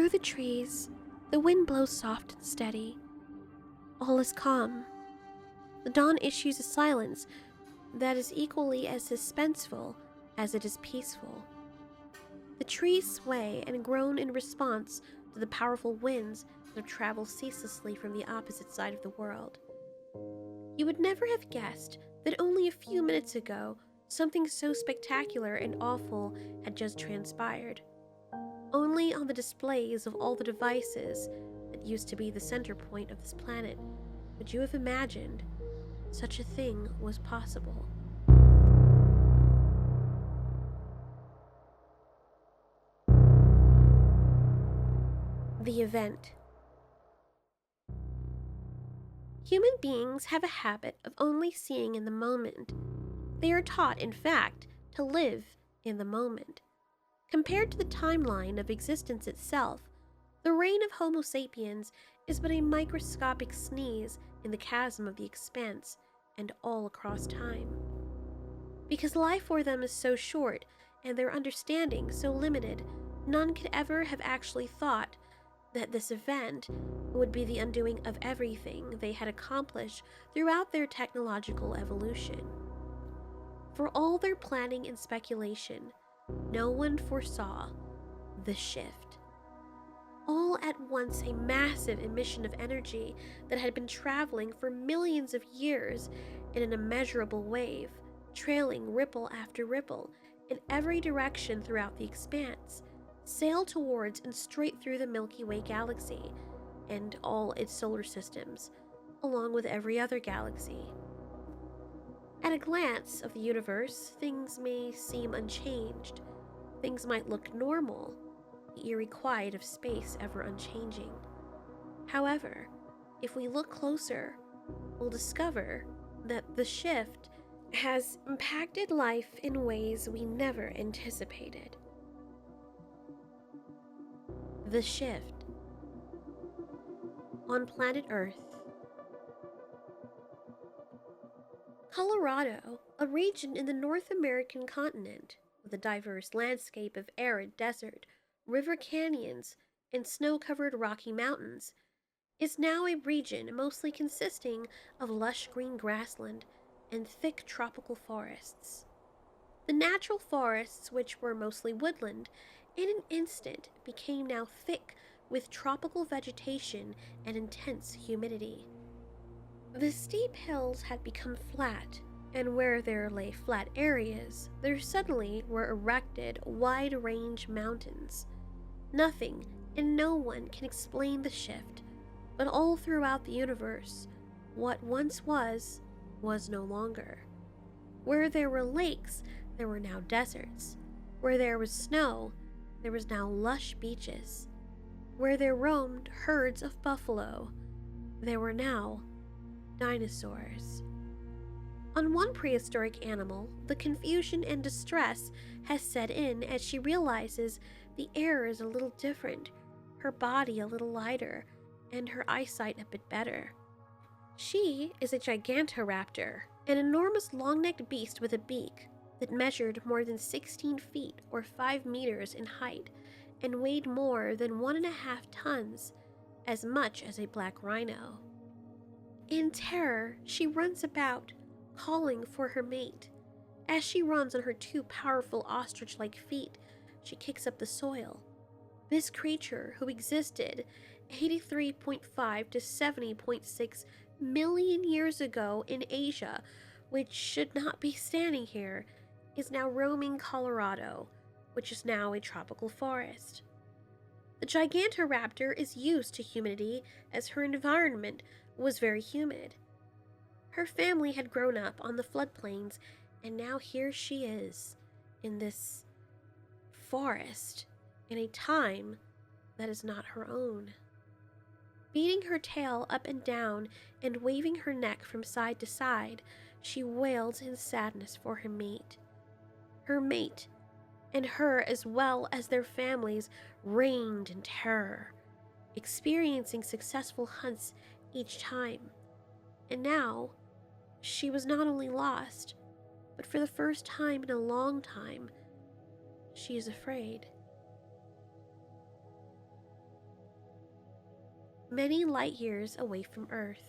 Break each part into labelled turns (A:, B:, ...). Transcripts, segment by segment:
A: Through the trees, the wind blows soft and steady. All is calm. The dawn issues a silence that is equally as suspenseful as it is peaceful. The trees sway and groan in response to the powerful winds that travel ceaselessly from the opposite side of the world. You would never have guessed that only a few minutes ago something so spectacular and awful had just transpired. Only on the displays of all the devices that used to be the center point of this planet would you have imagined such a thing was possible. The event. Human beings have a habit of only seeing in the moment. They are taught, in fact, to live in the moment. Compared to the timeline of existence itself, the reign of Homo sapiens is but a microscopic sneeze in the chasm of the expanse and all across time. Because life for them is so short and their understanding so limited, none could ever have actually thought that this event would be the undoing of everything they had accomplished throughout their technological evolution. For all their planning and speculation, no one foresaw the shift. All at once, a massive emission of energy that had been traveling for millions of years in an immeasurable wave, trailing ripple after ripple in every direction throughout the expanse, sailed towards and straight through the Milky Way galaxy and all its solar systems, along with every other galaxy. At a glance of the universe, things may seem unchanged. Things might look normal, the eerie quiet of space ever unchanging. However, if we look closer, we'll discover that the shift has impacted life in ways we never anticipated. The shift. On planet Earth. Colorado, a region in the North American continent with a diverse landscape of arid desert, river canyons, and snow-covered Rocky Mountains, is now a region mostly consisting of lush green grassland and thick tropical forests. The natural forests, which were mostly woodland, in an instant became now thick with tropical vegetation and intense humidity. The steep hills had become flat, and where there lay flat areas, there suddenly were erected wide-range mountains. Nothing and no one can explain the shift, but all throughout the universe, what once was no longer. Where there were lakes, there were now deserts. Where there was snow, there was now lush beaches. Where there roamed herds of buffalo, there were now dinosaurs. On one prehistoric animal, the confusion and distress has set in as she realizes the air is a little different, her body a little lighter, and her eyesight a bit better. She is a Gigantoraptor, an enormous long-necked beast with a beak that measured more than 16 feet or 5 meters in height and weighed more than 1.5 tons, as much as a black rhino. In terror, she runs about, calling for her mate. As she runs on her two powerful ostrich-like feet, she kicks up the soil. This creature, who existed 83.5 to 70.6 million years ago in Asia, which should not be standing here, is now roaming Colorado, which is now a tropical forest. The Gigantoraptor is used to humidity as her environment was very humid. Her family had grown up on the floodplains, and now here she is, in this forest, in a time that is not her own. Beating her tail up and down and waving her neck from side to side, she wails in sadness for her mate. Her mate, and her as well as their families, reigned in terror, experiencing successful hunts each time. And now, she was not only lost, but for the first time in a long time, she is afraid. many light years away from Earth.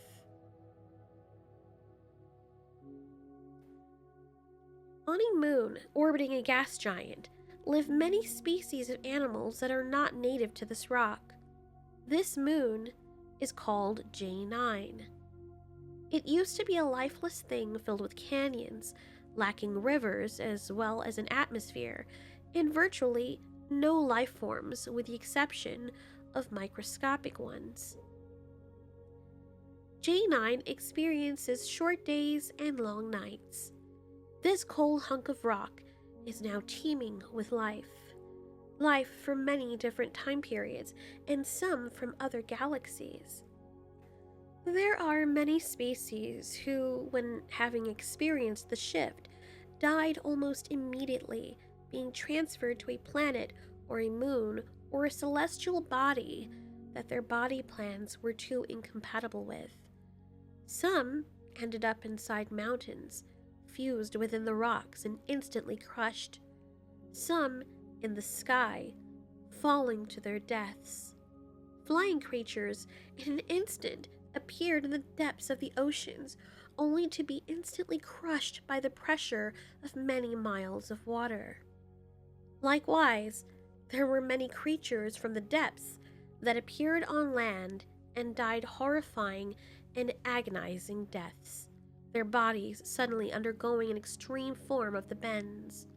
A: On a moon orbiting a gas giant live many species of animals that are not native to this rock. This moon is called J9. It used to be a lifeless thing filled with canyons, lacking rivers as well as an atmosphere, and virtually no life forms with the exception of microscopic ones. J9 experiences short days and long nights. This cold hunk of rock is now teeming with life. Life from many different time periods and some from other galaxies. There are many species who, when having experienced the shift, died almost immediately, being transferred to a planet or a moon or a celestial body that their body plans were too incompatible with. Some ended up inside mountains, fused within the rocks and instantly crushed. Some in the sky, falling to their deaths. Flying creatures in an instant appeared in the depths of the oceans, only to be instantly crushed by the pressure of many miles of water. Likewise, there were many creatures from the depths that appeared on land and died horrifying and agonizing deaths, their bodies suddenly undergoing an extreme form of the bends.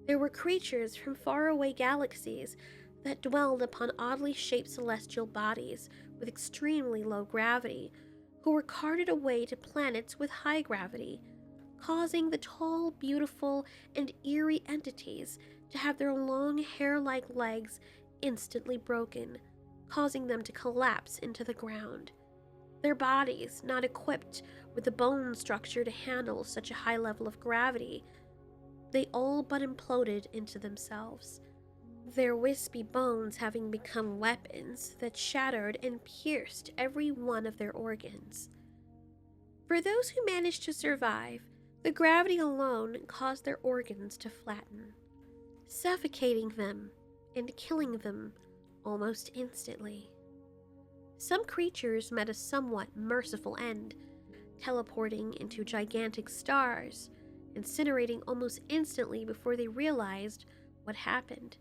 A: There were creatures from faraway galaxies that dwelled upon oddly shaped celestial bodies with extremely low gravity, who were carted away to planets with high gravity, causing the tall, beautiful, and eerie entities to have their long hair-like legs instantly broken, causing them to collapse into the ground. Their bodies, not equipped with the bone structure to handle such a high level of gravity, they all but imploded into themselves, their wispy bones having become weapons that shattered and pierced every one of their organs. For those who managed to survive, the gravity alone caused their organs to flatten, suffocating them and killing them almost instantly. Some creatures met a somewhat merciful end, teleporting into gigantic stars, incinerating almost instantly before they realized what happened.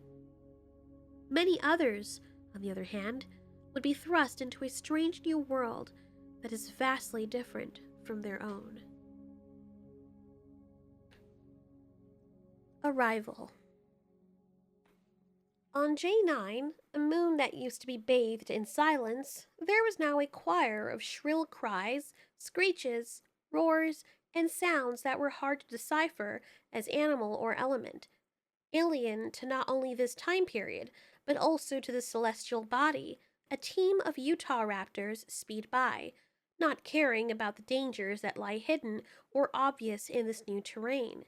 A: Many others, on the other hand, would be thrust into a strange new world that is vastly different from their own. Arrival. On J9, a moon that used to be bathed in silence, there was now a choir of shrill cries, screeches, roars, and sounds that were hard to decipher as animal or element, alien to not only this time period, but also to the celestial body. A team of Utah raptors speed by, not caring about the dangers that lie hidden or obvious in this new terrain.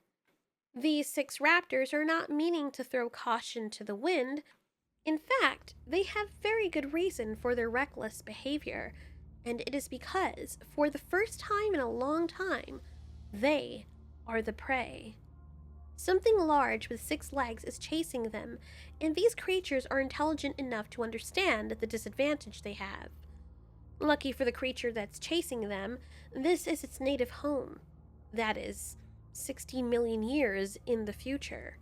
A: These 6 raptors are not meaning to throw caution to the wind. In fact, they have very good reason for their reckless behavior, and it is because, for the first time in a long time, they are the prey. Something large with 6 legs is chasing them, and these creatures are intelligent enough to understand the disadvantage they have. Lucky for the creature that's chasing them, this is its native home. That is, 16 million years in the future.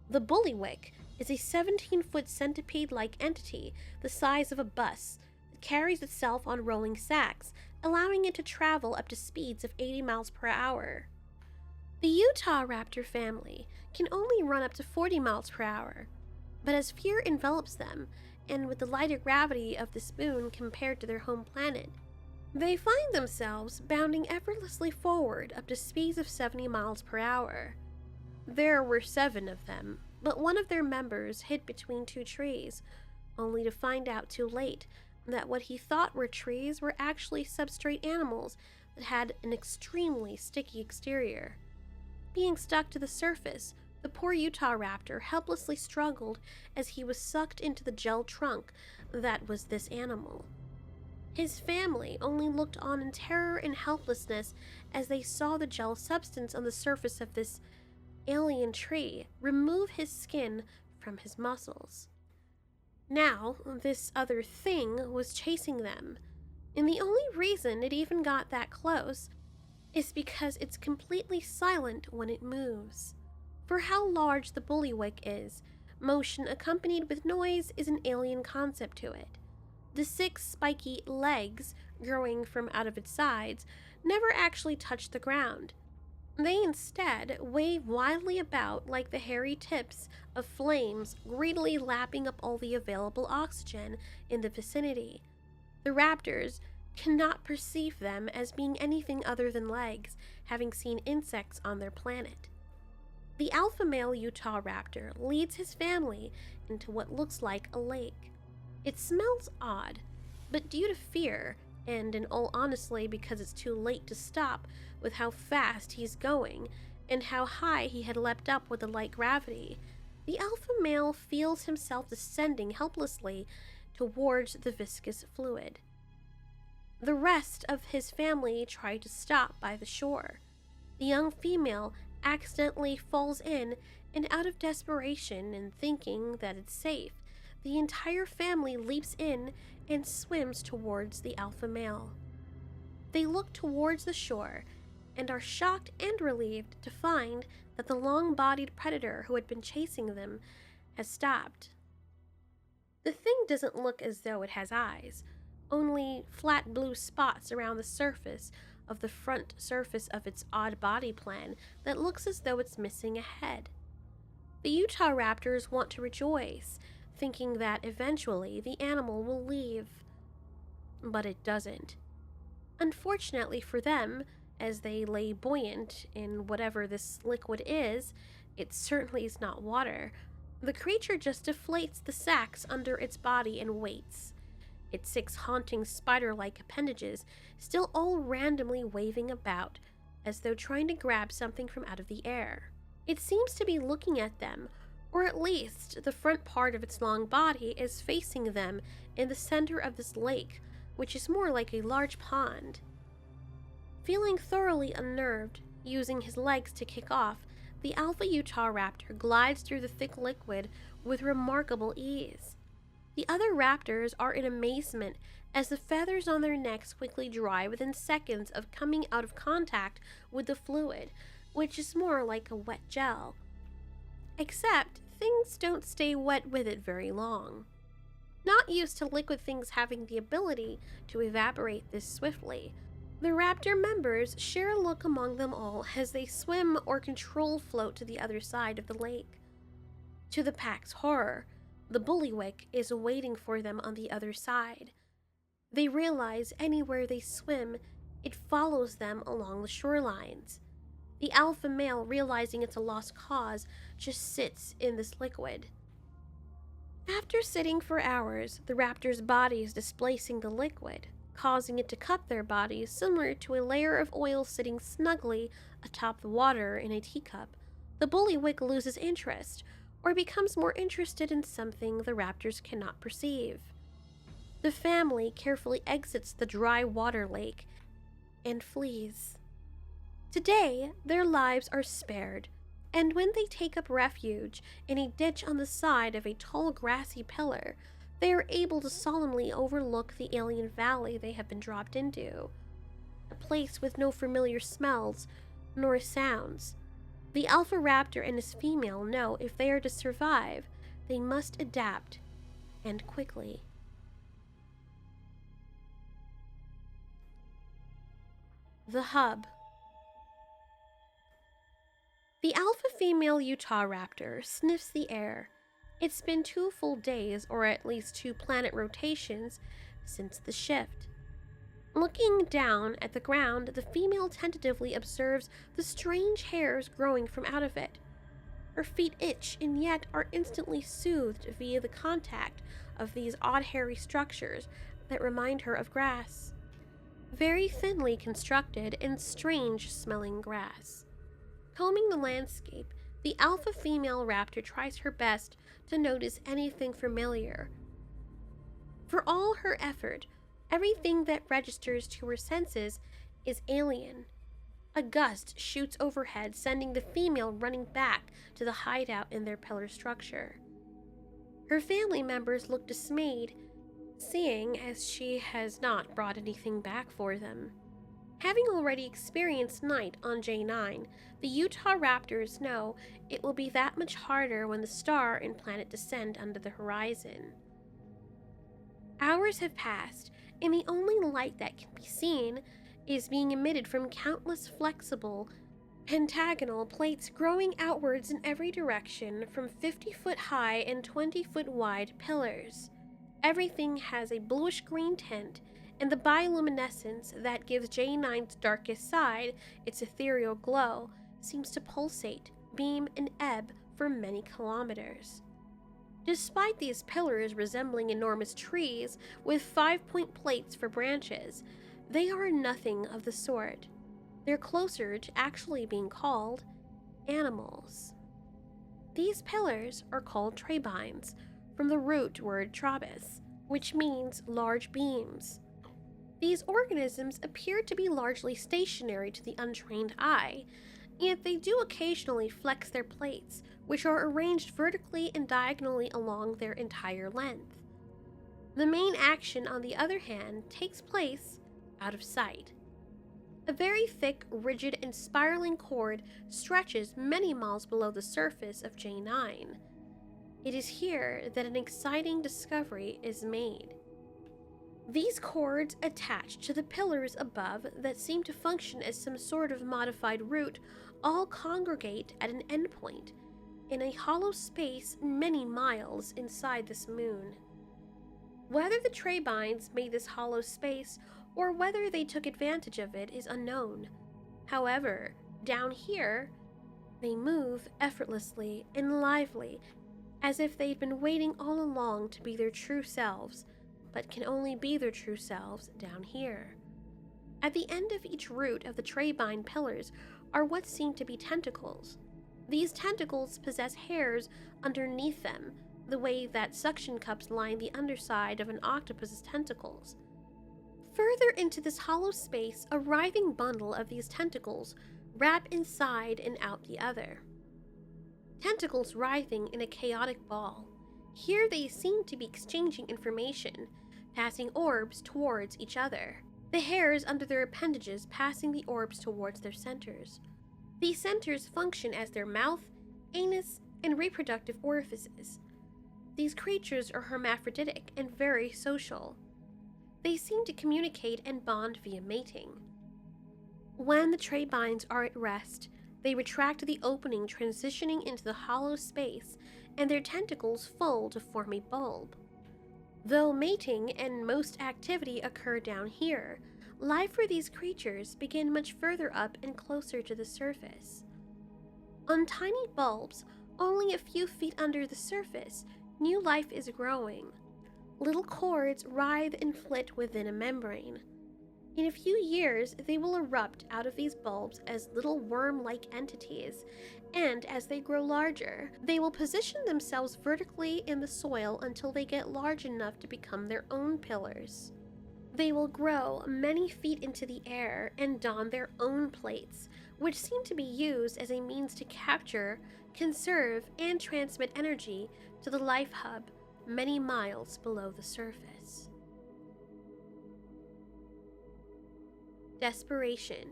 A: The bullywig is a 17-foot centipede-like entity the size of a bus that carries itself on rolling sacks, allowing it to travel up to speeds of 80 miles per hour. The Utah raptor family can only run up to 40 miles per hour, but as fear envelops them, and with the lighter gravity of this moon compared to their home planet, they find themselves bounding effortlessly forward up to speeds of 70 miles per hour. There were 7 of them, but one of their members hid between 2 trees, only to find out too late that what he thought were trees were actually substrate animals that had an extremely sticky exterior. Being stuck to the surface, the poor Utah raptor helplessly struggled as he was sucked into the gel trunk that was this animal. His family only looked on in terror and helplessness as they saw the gel substance on the surface of this alien tree remove his skin from his muscles. Now, this other thing was chasing them, and the only reason it even got that close is because it's completely silent when it moves. For how large the bullywig is, motion accompanied with noise is an alien concept to it. The six spiky legs growing from out of its sides never actually touch the ground. They instead wave wildly about like the hairy tips of flames greedily lapping up all the available oxygen in the vicinity. The raptors cannot perceive them as being anything other than legs, having seen insects on their planet. The alpha male Utah raptor leads his family into what looks like a lake. It smells odd, but due to fear, and in all honesty because it's too late to stop with how fast he's going and how high he had leapt up with the light gravity, the alpha male feels himself descending helplessly towards the viscous fluid. The rest of his family try to stop by the shore. The young female accidentally falls in, and out of desperation and thinking that it's safe, the entire family leaps in and swims towards the alpha male. They look towards the shore and are shocked and relieved to find that the long-bodied predator who had been chasing them has stopped. The thing doesn't look as though it has eyes, only flat blue spots around the surface of the front surface of its odd body plan that looks as though it's missing a head. The Utah raptors want to rejoice, thinking that eventually the animal will leave. But it doesn't. Unfortunately for them, as they lay buoyant in whatever this liquid is, it certainly is not water, the creature just deflates the sacs under its body and waits, its six haunting spider-like appendages still all randomly waving about, as though trying to grab something from out of the air. It seems to be looking at them, or at least the front part of its long body is facing them in the center of this lake, which is more like a large pond. Feeling thoroughly unnerved, using his legs to kick off, the alpha Utah raptor glides through the thick liquid with remarkable ease. The other raptors are in amazement as the feathers on their necks quickly dry within seconds of coming out of contact with the fluid, which is more like a wet gel. Except things don't stay wet with it very long. Not used to liquid things having the ability to evaporate this swiftly, the raptor members share a look among them all as they swim or control float to the other side of the lake. To the pack's horror, the bullywig is waiting for them on the other side. They realize anywhere they swim, it follows them along the shorelines. The alpha male, realizing it's a lost cause, just sits in this liquid. After sitting for hours, the raptor's body is displacing the liquid, causing it to cup their bodies similar to a layer of oil sitting snugly atop the water in a teacup. The bullywig loses interest, or becomes more interested in something the raptors cannot perceive. The family carefully exits the dry water lake and flees. Today, their lives are spared, and when they take up refuge in a ditch on the side of a tall grassy pillar, they are able to solemnly overlook the alien valley they have been dropped into, a place with no familiar smells nor sounds. The alpha raptor and his female know if they are to survive, they must adapt, and quickly. The hub. The alpha female Utah raptor sniffs the air. It's been 2 full days, or at least 2 planet rotations, since the shift. Looking down at the ground, the female tentatively observes the strange hairs growing from out of it. Her feet itch and yet are instantly soothed via the contact of these odd hairy structures that remind her of grass. Very thinly constructed and strange-smelling grass. Combing the landscape, the alpha female raptor tries her best to notice anything familiar. For all her effort, everything that registers to her senses is alien. A gust shoots overhead, sending the female running back to the hideout in their pillar structure. Her family members look dismayed, seeing as she has not brought anything back for them. Having already experienced night on J9, the Utah Raptors know it will be that much harder when the star and planet descend under the horizon. Hours have passed, and the only light that can be seen is being emitted from countless flexible, pentagonal plates growing outwards in every direction from 50-foot high and 20-foot wide pillars. Everything has a bluish-green tint, and the bioluminescence that gives J9's darkest side its ethereal glow seems to pulsate, beam, and ebb for many kilometers. Despite these pillars resembling enormous trees with 5-point plates for branches, they are nothing of the sort. They're closer to actually being called animals. These pillars are called trabines, from the root word trabes, which means large beams. These organisms appear to be largely stationary to the untrained eye, yet they do occasionally flex their plates, which are arranged vertically and diagonally along their entire length. The main action, on the other hand, takes place out of sight. A very thick, rigid, and spiraling cord stretches many miles below the surface of J9. It is here that an exciting discovery is made. These cords attached to the pillars above that seem to function as some sort of modified root all congregate at an endpoint in a hollow space many miles inside this moon. Whether the trabines made this hollow space or whether they took advantage of it is unknown. However, down here, they move effortlessly and lively, as if they'd been waiting all along to be their true selves, but can only be their true selves down here. At the end of each root of the trabine pillars are what seem to be tentacles. These tentacles possess hairs underneath them, the way that suction cups line the underside of an octopus's tentacles. Further into this hollow space, a writhing bundle of these tentacles wrap inside and out the other. Tentacles writhing in a chaotic ball. Here they seem to be exchanging information, passing orbs towards each other. The hairs under their appendages passing the orbs towards their centers. These centers function as their mouth, anus, and reproductive orifices. These creatures are hermaphroditic and very social. They seem to communicate and bond via mating. When the trabines are at rest, they retract the opening, transitioning into the hollow space, and their tentacles fold to form a bulb. Though mating and most activity occur down here, life for these creatures begin much further up and closer to the surface. On tiny bulbs, only a few feet under the surface, new life is growing. Little cords writhe and flit within a membrane. In a few years, they will erupt out of these bulbs as little worm-like entities, and as they grow larger, they will position themselves vertically in the soil until they get large enough to become their own pillars. They will grow many feet into the air and don their own plates, which seem to be used as a means to capture, conserve, and transmit energy to the life hub many miles below the surface. Desperation.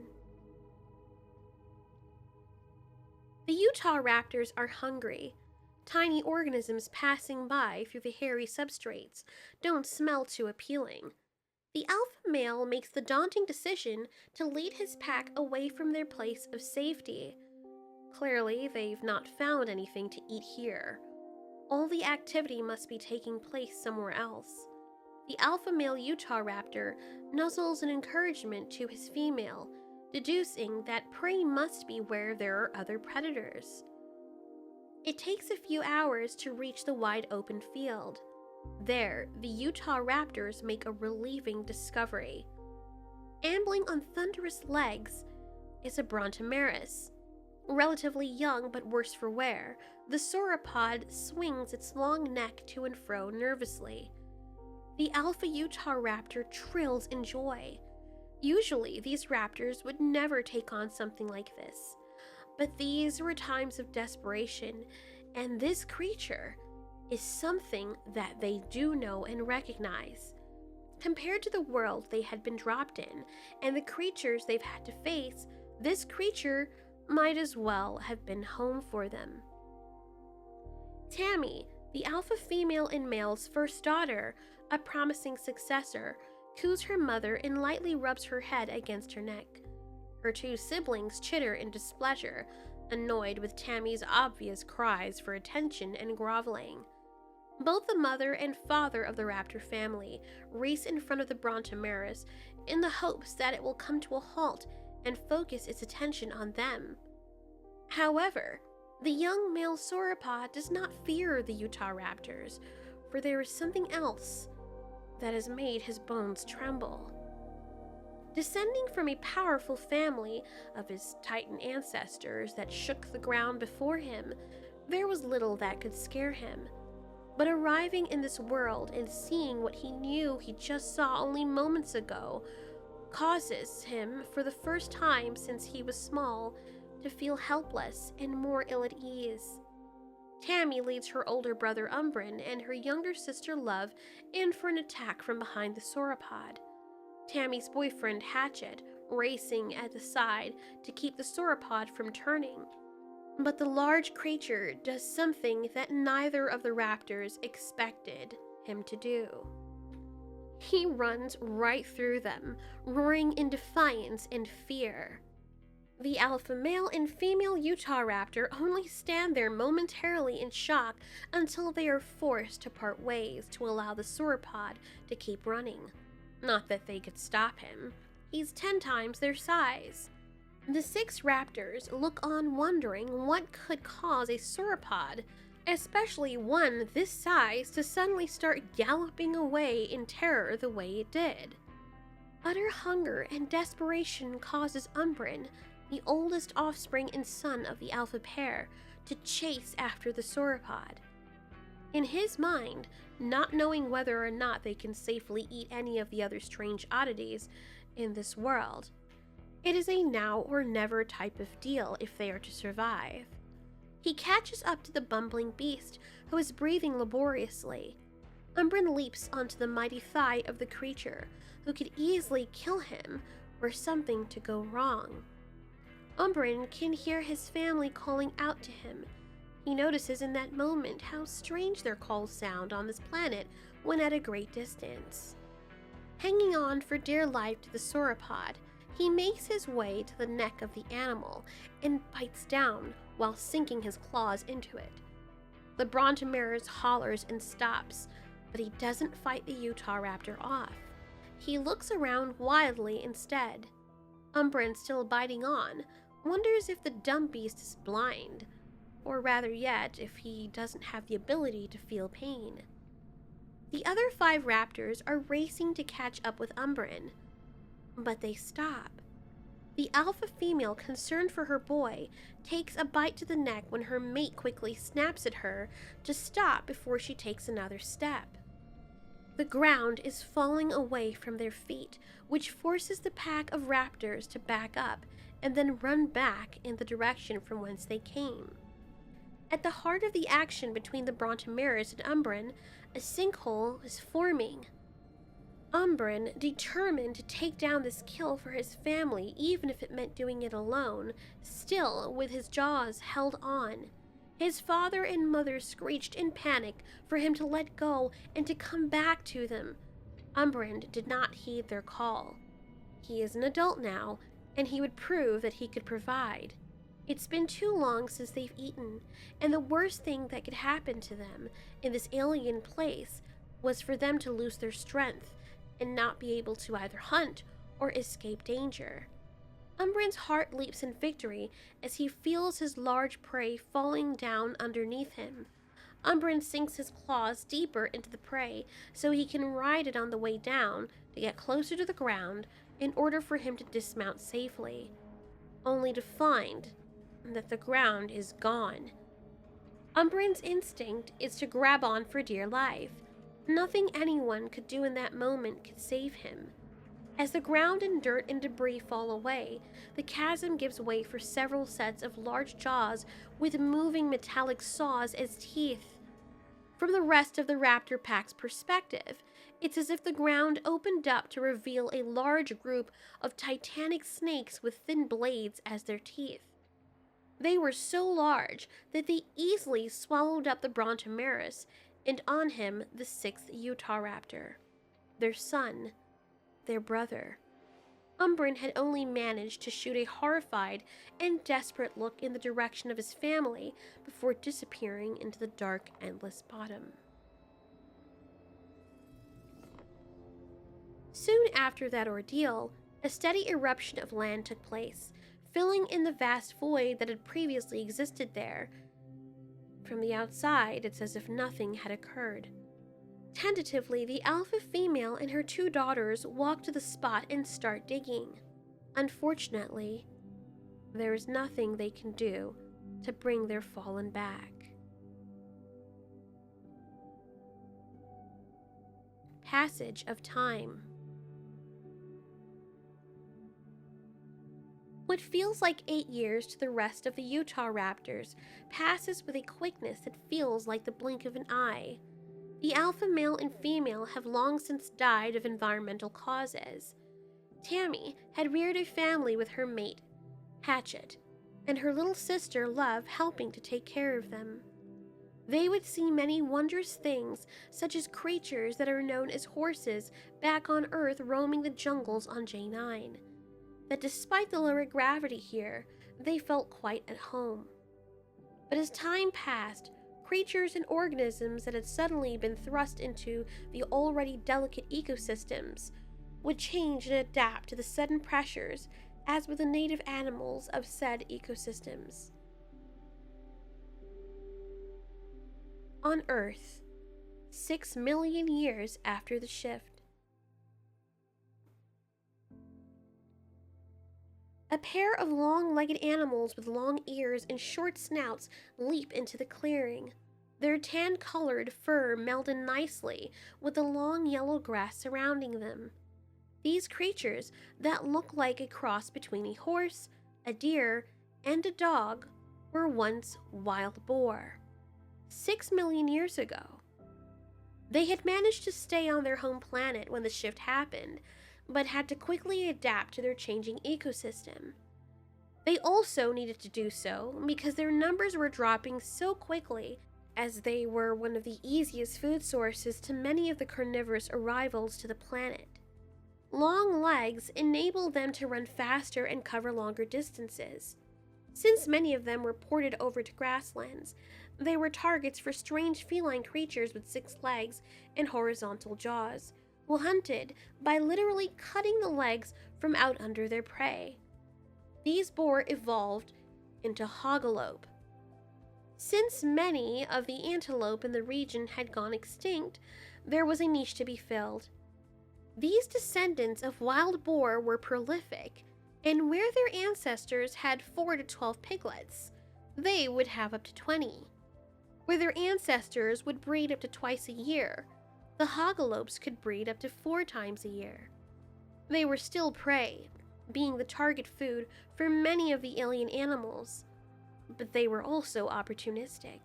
A: The Utah Raptors are hungry. Tiny organisms passing by through the hairy substrates don't smell too appealing. The alpha male makes the daunting decision to lead his pack away from their place of safety. Clearly, they've not found anything to eat here. All the activity must be taking place somewhere else. The alpha male Utah Raptor nuzzles an encouragement to his female, deducing that prey must be where there are other predators. It takes a few hours to reach the wide open field. There, the Utah Raptors make a relieving discovery. Ambling on thunderous legs is a Brontomeris. Relatively young but worse for wear, the sauropod swings its long neck to and fro nervously. The alpha Utah Raptor trills in joy. Usually, these raptors would never take on something like this, but these were times of desperation, and this creature, is something that they do know and recognize. Compared to the world they had been dropped in and the creatures they've had to face, this creature might as well have been home for them. Tammy, the alpha female and male's first daughter, a promising successor, coos her mother and lightly rubs her head against her neck. Her two siblings chitter in displeasure, annoyed with Tammy's obvious cries for attention and groveling. Both the mother and father of the Raptor family race in front of the Brontomeris in the hopes that it will come to a halt and focus its attention on them. However, the young male sauropod does not fear the Utah Raptors, for there is something else that has made his bones tremble. Descending from a powerful family of his Titan ancestors that shook the ground before him, there was little that could scare him. But arriving in this world and seeing what he knew he just saw only moments ago causes him, for the first time since he was small, to feel helpless and more ill at ease. Tammy leads her older brother Umbrin and her younger sister Love in for an attack from behind the sauropod. Tammy's boyfriend Hatchet racing at the side to keep the sauropod from turning. But the large creature does something that neither of the raptors expected him to do. He runs right through them, roaring in defiance and fear. The alpha male and female Utah Raptor only stand there momentarily in shock until they are forced to part ways to allow the sauropod to keep running. Not that they could stop him. He's 10 times their size. The 6 raptors look on wondering what could cause a sauropod, especially one this size, to suddenly start galloping away in terror the way it did. Utter hunger and desperation causes Umbrin, the oldest offspring and son of the alpha pair, to chase after the sauropod. In his mind, not knowing whether or not they can safely eat any of the other strange oddities in this world, it is a now or never type of deal if they are to survive. He catches up to the bumbling beast, who is breathing laboriously. Umbrin leaps onto the mighty thigh of the creature, who could easily kill him were something to go wrong. Umbrin can hear his family calling out to him. He notices in that moment how strange their calls sound on this planet when at a great distance. Hanging on for dear life to the sauropod, he makes his way to the neck of the animal and bites down while sinking his claws into it. The Brontomeris hollers and stops, but he doesn't fight the Utah Raptor off. He looks around wildly instead. Umbrin, still biting on, wonders if the dumb beast is blind, or rather yet, if he doesn't have the ability to feel pain. The other 5 raptors are racing to catch up with Umbrin, but they stop. The alpha female, concerned for her boy, takes a bite to the neck when her mate quickly snaps at her to stop before she takes another step. The ground is falling away from their feet, which forces the pack of raptors to back up and then run back in the direction from whence they came. At the heart of the action between the Brontomeris and Umbrin, a sinkhole is forming. Umbrin, determined to take down this kill for his family, even if it meant doing it alone, still with his jaws held on. His father and mother screeched in panic for him to let go and to come back to them. Umbrin did not heed their call. He is an adult now, and he would prove that he could provide. It's been too long since they've eaten, and the worst thing that could happen to them in this alien place was for them to lose their strength and not be able to either hunt or escape danger. Umbrin's heart leaps in victory as he feels his large prey falling down underneath him. Umbrin sinks his claws deeper into the prey so he can ride it on the way down to get closer to the ground in order for him to dismount safely, only to find that the ground is gone. Umbrin's instinct is to grab on for dear life. Nothing anyone could do in that moment could save him. As the ground and dirt and debris fall away, the chasm gives way for several sets of large jaws with moving metallic saws as teeth. From the rest of the raptor pack's perspective, it's as if the ground opened up to reveal a large group of titanic snakes with thin blades as their teeth. They were so large that they easily swallowed up the Brontomerus, and on him the sixth Utah raptor, their son, their brother. Umbrin had only managed to shoot a horrified and desperate look in the direction of his family before disappearing into the dark, endless bottom. Soon after that ordeal, a steady eruption of land took place, filling in the vast void that had previously existed there. From the outside, it's as if nothing had occurred. Tentatively, the alpha female and her two daughters walk to the spot and start digging. Unfortunately, there is nothing they can do to bring their fallen back. Passage of time. What feels like 8 years to the rest of the Utah raptors passes with a quickness that feels like the blink of an eye. The alpha male and female have long since died of environmental causes. Tammy had reared a family with her mate, Hatchet, and her little sister Love helping to take care of them. They would see many wondrous things, such as creatures that are known as horses back on Earth roaming the jungles on J9. That despite the lower gravity here, they felt quite at home. But as time passed, creatures and organisms that had suddenly been thrust into the already delicate ecosystems would change and adapt to the sudden pressures, as with the native animals of said ecosystems. On Earth, 6 million years after the shift, a pair of long-legged animals with long ears and short snouts leap into the clearing. Their tan-colored fur melded nicely with the long yellow grass surrounding them. These creatures that look like a cross between a horse, a deer, and a dog were once wild boar. 6 million years ago. They had managed to stay on their home planet when the shift happened, but had to quickly adapt to their changing ecosystem. They also needed to do so because their numbers were dropping so quickly, as they were one of the easiest food sources to many of the carnivorous arrivals to the planet. Long legs enabled them to run faster and cover longer distances. Since many of them were ported over to grasslands, they were targets for strange feline creatures with 6 legs and horizontal jaws, who hunted by literally cutting the legs from out under their prey. These boar evolved into hogolope. Since many of the antelope in the region had gone extinct, there was a niche to be filled. These descendants of wild boar were prolific, and where their ancestors had 4 to 12 piglets, they would have up to 20. Where their ancestors would breed up to twice a year, the hogolopes could breed up to 4 times a year. They were still prey, being the target food for many of the alien animals, but they were also opportunistic,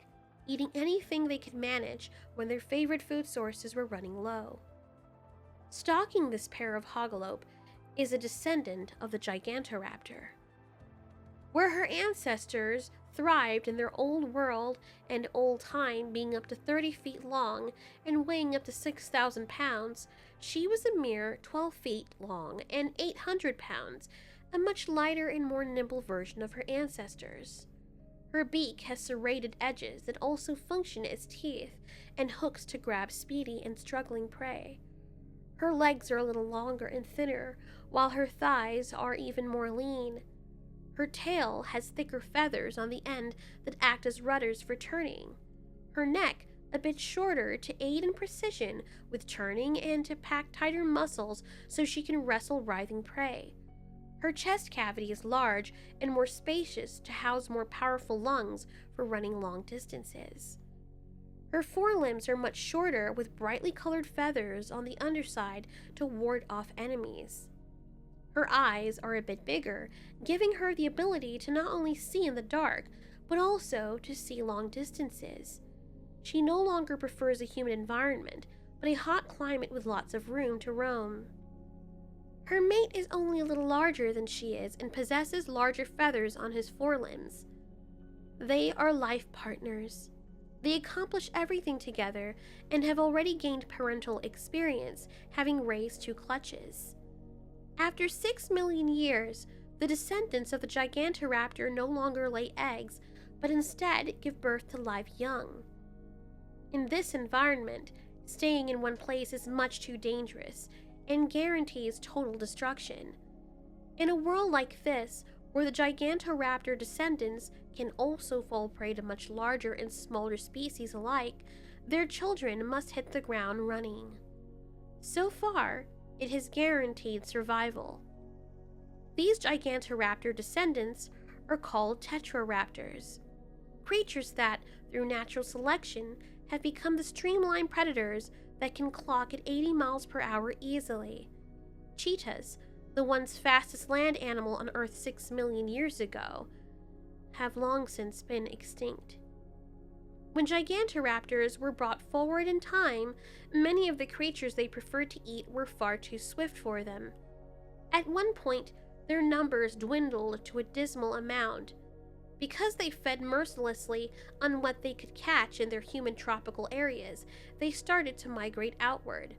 A: eating anything they could manage when their favorite food sources were running low. Stalking this pair of hogolope is a descendant of the Gigantoraptor. Where her ancestors thrived in their old world and old time being up to 30 feet long and weighing up to 6,000 pounds, she was a mere 12 feet long and 800 pounds, a much lighter and more nimble version of her ancestors. Her beak has serrated edges that also function as teeth and hooks to grab speedy and struggling prey. Her legs are a little longer and thinner, while her thighs are even more lean. Her tail has thicker feathers on the end that act as rudders for turning. Her neck a bit shorter to aid in precision with turning and to pack tighter muscles so she can wrestle writhing prey. Her chest cavity is large and more spacious to house more powerful lungs for running long distances. Her forelimbs are much shorter with brightly colored feathers on the underside to ward off enemies. Her eyes are a bit bigger, giving her the ability to not only see in the dark, but also to see long distances. She no longer prefers a humid environment, but a hot climate with lots of room to roam. Her mate is only a little larger than she is and possesses larger feathers on his forelimbs. They are life partners. They accomplish everything together and have already gained parental experience, having raised two clutches. After 6 million years, the descendants of the Gigantoraptor no longer lay eggs, but instead give birth to live young. In this environment, staying in one place is much too dangerous and guarantees total destruction. In a world like this, where the Gigantoraptor descendants can also fall prey to much larger and smaller species alike, their children must hit the ground running. So far, it has guaranteed survival. These Gigantoraptor descendants are called tetraraptors, creatures that, through natural selection, have become the streamlined predators that can clock at 80 miles per hour easily. Cheetahs, the once fastest land animal on Earth 6 million years ago, have long since been extinct. When Gigantoraptors were brought forward in time, many of the creatures they preferred to eat were far too swift for them. At one point, their numbers dwindled to a dismal amount. Because they fed mercilessly on what they could catch in their humid tropical areas, they started to migrate outward.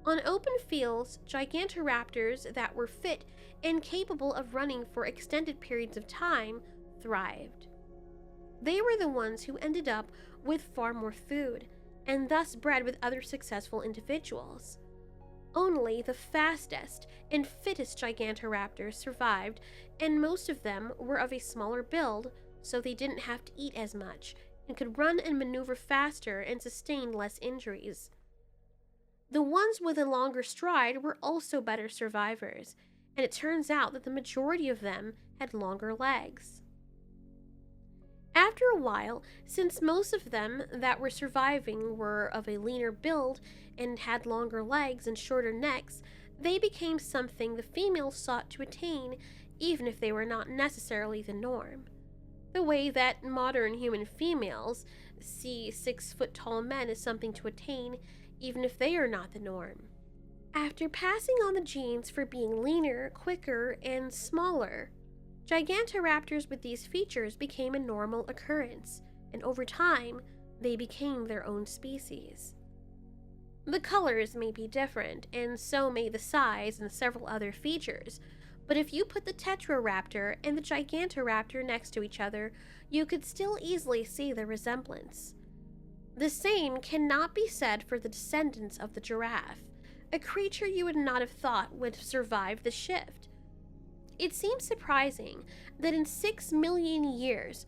A: On open fields, Gigantoraptors that were fit and capable of running for extended periods of time thrived. They were the ones who ended up with far more food, and thus bred with other successful individuals. Only the fastest and fittest Gigantoraptors survived, and most of them were of a smaller build, so they didn't have to eat as much, and could run and maneuver faster and sustain less injuries. The ones with a longer stride were also better survivors, and it turns out that the majority of them had longer legs. After a while, since most of them that were surviving were of a leaner build and had longer legs and shorter necks, they became something the females sought to attain, even if they were not necessarily the norm. The way that modern human females see 6-foot-tall men as something to attain, even if they are not the norm. After passing on the genes for being leaner, quicker, and smaller, Gigantoraptors with these features became a normal occurrence, and over time, they became their own species. The colors may be different, and so may the size and several other features, but if you put the Tetraraptor and the Gigantoraptor next to each other, you could still easily see the resemblance. The same cannot be said for the descendants of the giraffe, a creature you would not have thought would survive the shift. It seems surprising that in 6 million years,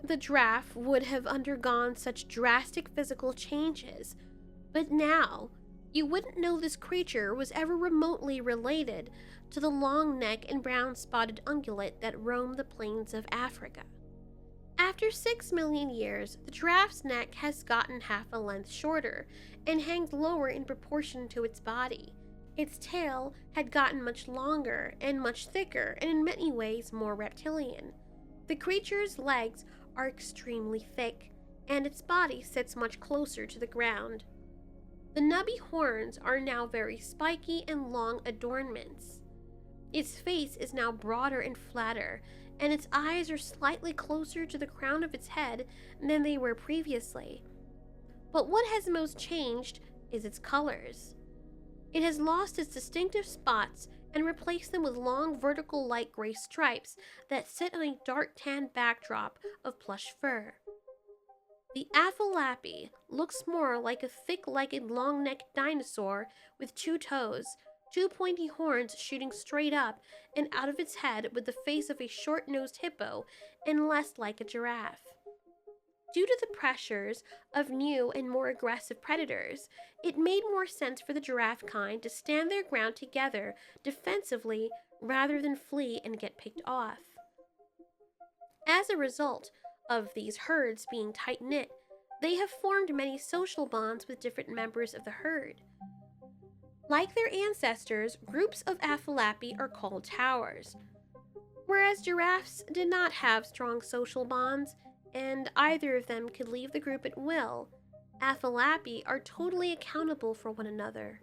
A: the giraffe would have undergone such drastic physical changes, but now, you wouldn't know this creature was ever remotely related to the long neck and brown-spotted ungulate that roam the plains of Africa. After 6 million years, the giraffe's neck has gotten half a length shorter and hangs lower in proportion to its body. Its tail had gotten much longer and much thicker, and in many ways more reptilian. The creature's legs are extremely thick, and its body sits much closer to the ground. The nubby horns are now very spiky and long adornments. Its face is now broader and flatter, and its eyes are slightly closer to the crown of its head than they were previously. But what has most changed is its colors. It has lost its distinctive spots and replaced them with long vertical light gray stripes that sit on a dark tan backdrop of plush fur. The Aphalappy looks more like a thick-legged long-necked dinosaur with 2 toes, 2 pointy horns shooting straight up and out of its head with the face of a short-nosed hippo, and less like a giraffe. Due to the pressures of new and more aggressive predators, it made more sense for the giraffe kind to stand their ground together defensively rather than flee and get picked off. As a result of these herds being tight-knit, they have formed many social bonds with different members of the herd. Like their ancestors, groups of Aphalappy are called towers. Whereas giraffes did not have strong social bonds, and either of them could leave the group at will, Aphalapi are totally accountable for one another.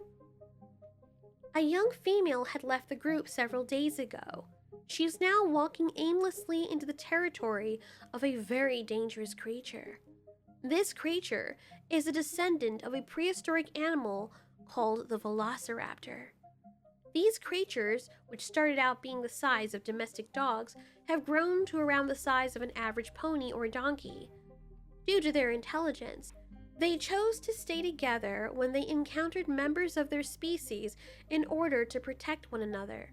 A: A young female had left the group several days ago. She is now walking aimlessly into the territory of a very dangerous creature. This creature is a descendant of a prehistoric animal called the velociraptor. These creatures, which started out being the size of domestic dogs, have grown to around the size of an average pony or donkey. Due to their intelligence, they chose to stay together when they encountered members of their species in order to protect one another.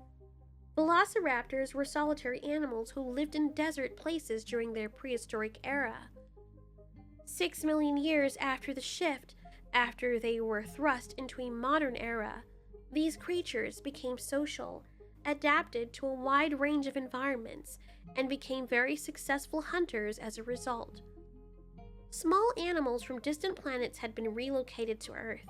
A: Velociraptors were solitary animals who lived in desert places during their prehistoric era. 6 million years after the shift, after they were thrust into a modern era, these creatures became social, adapted to a wide range of environments, and became very successful hunters as a result. Small animals from distant planets had been relocated to Earth.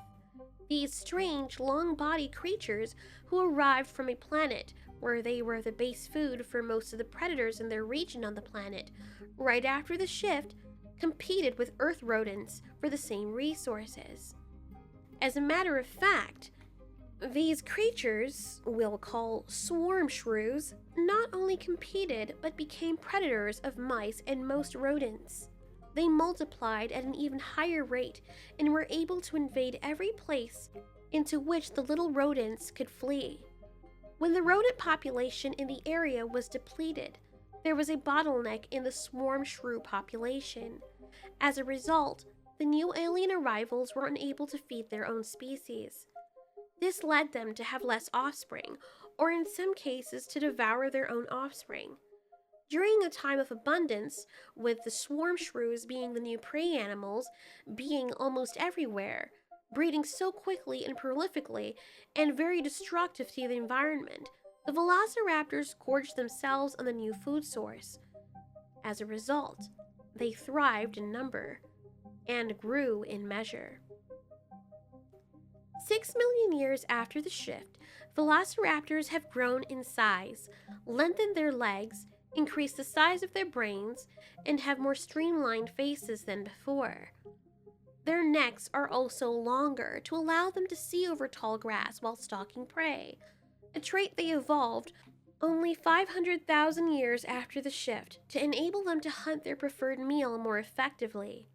A: These strange, long-bodied creatures who arrived from a planet where they were the base food for most of the predators in their region on the planet, right after the shift, competed with Earth rodents for the same resources. As a matter of fact, these creatures, we'll call swarm shrews, not only competed but became predators of mice and most rodents. They multiplied at an even higher rate and were able to invade every place into which the little rodents could flee. When the rodent population in the area was depleted, there was a bottleneck in the swarm shrew population. As a result, the new alien arrivals were unable to feed their own species. This led them to have less offspring, or in some cases to devour their own offspring. During a time of abundance, with the swarm shrews being the new prey animals, being almost everywhere, breeding so quickly and prolifically, and very destructive to the environment, the velociraptors gorged themselves on the new food source. As a result, they thrived in number and grew in measure. 6 million years after the shift, velociraptors have grown in size, lengthened their legs, increased the size of their brains, and have more streamlined faces than before. Their necks are also longer to allow them to see over tall grass while stalking prey, a trait they evolved only 500,000 years after the shift to enable them to hunt their preferred meal more effectively.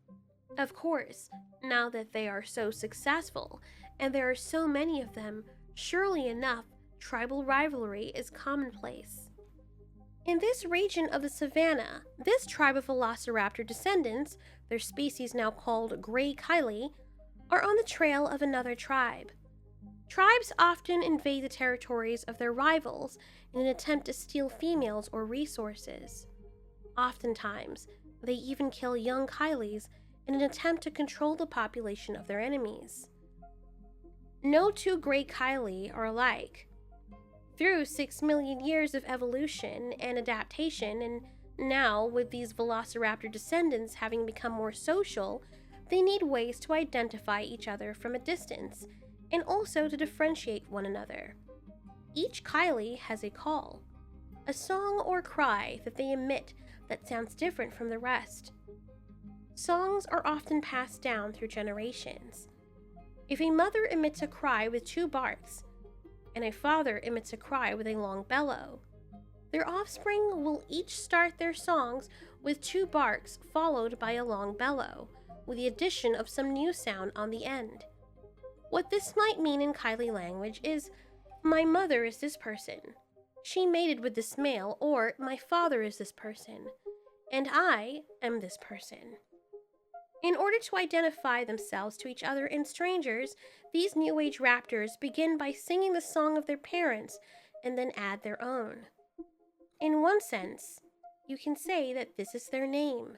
A: Of course, now that they are so successful, and there are so many of them, surely enough, tribal rivalry is commonplace. In this region of the savanna, this tribe of velociraptor descendants, their species now called gray Kylie, are on the trail of another tribe. Tribes often invade the territories of their rivals in an attempt to steal females or resources. Oftentimes, they even kill young Kylies in an attempt to control the population of their enemies. No two gray Kylie are alike. Through 6 million years of evolution and adaptation, and now with these velociraptor descendants having become more social, they need ways to identify each other from a distance, and also to differentiate one another. Each Kylie has a call, a song or cry that they emit that sounds different from the rest. Songs are often passed down through generations. If a mother emits a cry with 2 barks, and a father emits a cry with a long bellow, their offspring will each start their songs with 2 barks followed by a long bellow, with the addition of some new sound on the end. What this might mean in Kylie language is, my mother is this person, she mated with this male, or my father is this person, and I am this person. In order to identify themselves to each other and strangers, these New Age raptors begin by singing the song of their parents and then add their own. In one sense, you can say that this is their name.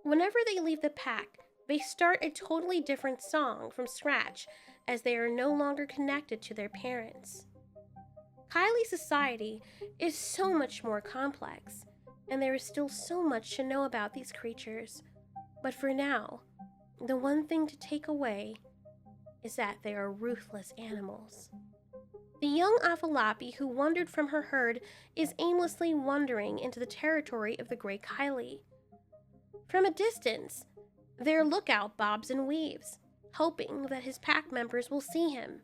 A: Whenever they leave the pack, they start a totally different song from scratch as they are no longer connected to their parents. Kylie society is so much more complex, and there is still so much to know about these creatures. But for now, the one thing to take away is that they are ruthless animals. The young Aphalapi who wandered from her herd is aimlessly wandering into the territory of the Grey Kylie. From a distance, their lookout bobs and weaves, hoping that his pack members will see him.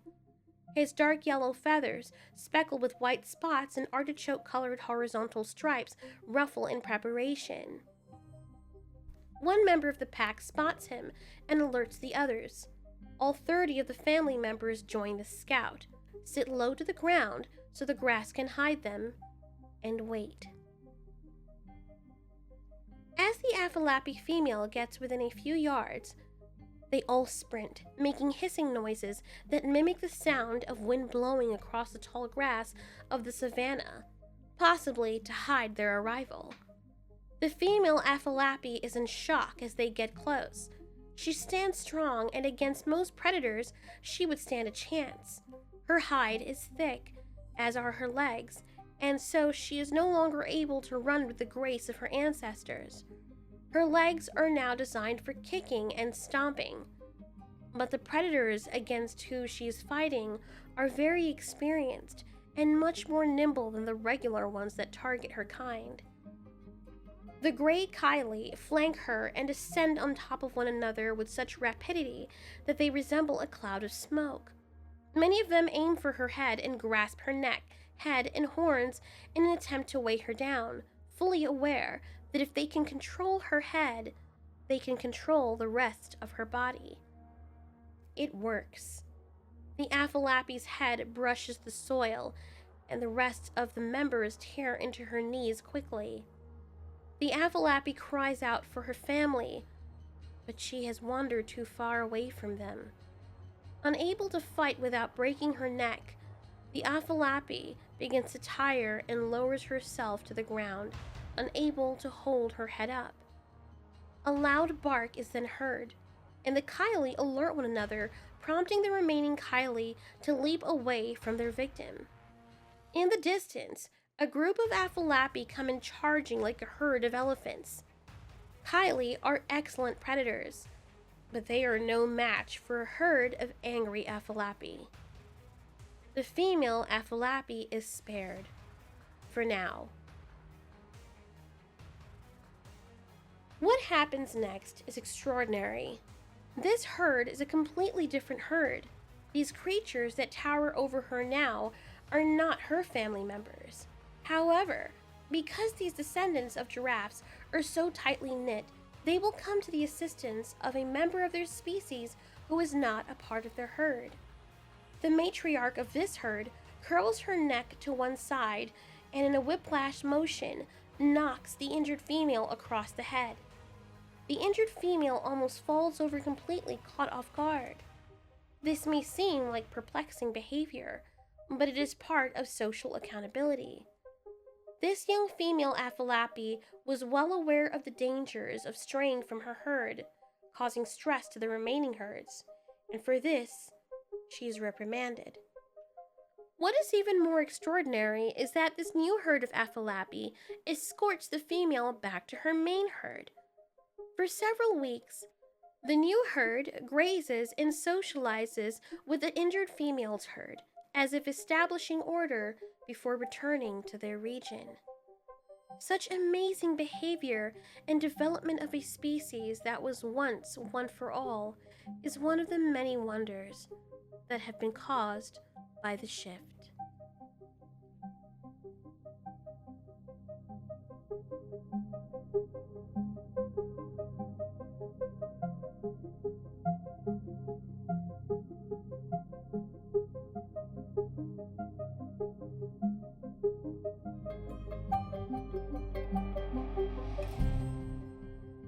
A: His dark yellow feathers, speckled with white spots and artichoke-colored horizontal stripes, ruffle in preparation. One member of the pack spots him and alerts the others. All 30 of the family members join the scout, sit low to the ground so the grass can hide them, and wait. As the Afalapi female gets within a few yards, they all sprint, making hissing noises that mimic the sound of wind blowing across the tall grass of the savanna, possibly to hide their arrival. The female Afalapi is in shock as they get close. She stands strong, and against most predators, she would stand a chance. Her hide is thick, as are her legs, and so she is no longer able to run with the grace of her ancestors. Her legs are now designed for kicking and stomping, but the predators against who she is fighting are very experienced and much more nimble than the regular ones that target her kind. The gray Kylie flank her and ascend on top of one another with such rapidity that they resemble a cloud of smoke. Many of them aim for her head and grasp her neck, head, and horns in an attempt to weigh her down, fully aware that if they can control her head, they can control the rest of her body. It works. The Afalapi's head brushes the soil, and the rest of the members tear into her knees quickly. The Afalapi cries out for her family, but she has wandered too far away from them. Unable to fight without breaking her neck, the Afalapi begins to tire and lowers herself to the ground, unable to hold her head up. A loud bark is then heard, and the Kylie alert one another, prompting the remaining Kylie to leap away from their victim. In the distance, a group of Afalapi come in charging like a herd of elephants. Kylie are excellent predators, but they are no match for a herd of angry Afalapi. The female Afalapi is spared, for now. What happens next is extraordinary. This herd is a completely different herd. These creatures that tower over her now are not her family members. However, because these descendants of giraffes are so tightly knit, they will come to the assistance of a member of their species who is not a part of their herd. The matriarch of this herd curls her neck to one side and in a whiplash motion knocks the injured female across the head. The injured female almost falls over completely, caught off guard. This may seem like perplexing behavior, but it is part of social accountability. This young female Afalapi was well aware of the dangers of straying from her herd, causing stress to the remaining herds, and for this, she is reprimanded. What is even more extraordinary is that this new herd of Afalapi escorts the female back to her main herd. For several weeks, the new herd grazes and socializes with the injured female's herd, as if establishing order before returning to their region. Such amazing behavior and development of a species that was once one for all is one of the many wonders that have been caused by the shift.